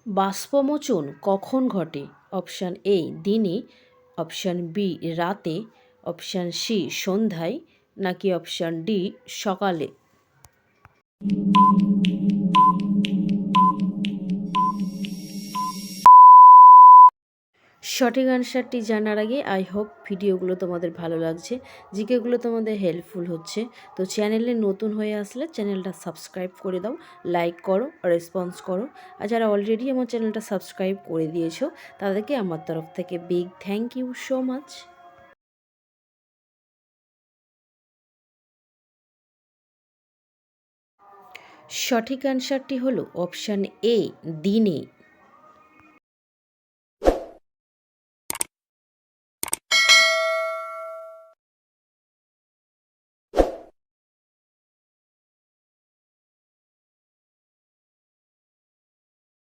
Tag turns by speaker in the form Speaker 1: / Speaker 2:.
Speaker 1: বাষ্পমোচন কখন ঘটে? Option A দিনে, অপশান বি রাতে, অপশান সি সন্ধ্যায়, নাকি অপশান ডি সকালে? সঠিক অ্যান্সারটি জানার আগে আই হোপ ভিডিওগুলো তোমাদের ভালো লাগছে, জিকেগুলো তোমাদের হেল্পফুল হচ্ছে। তো চ্যানেলে নতুন হয়ে আসলে চ্যানেলটা সাবস্ক্রাইব করে দাও, লাইক করো, রেসপন্স করো। আর যারা অলরেডি আমার চ্যানেলটা সাবস্ক্রাইব করে দিয়েছো তাদেরকে আমার তরফ থেকে big thank you so much. সঠিক অ্যান্সারটি হলো অপশান এ দিনে।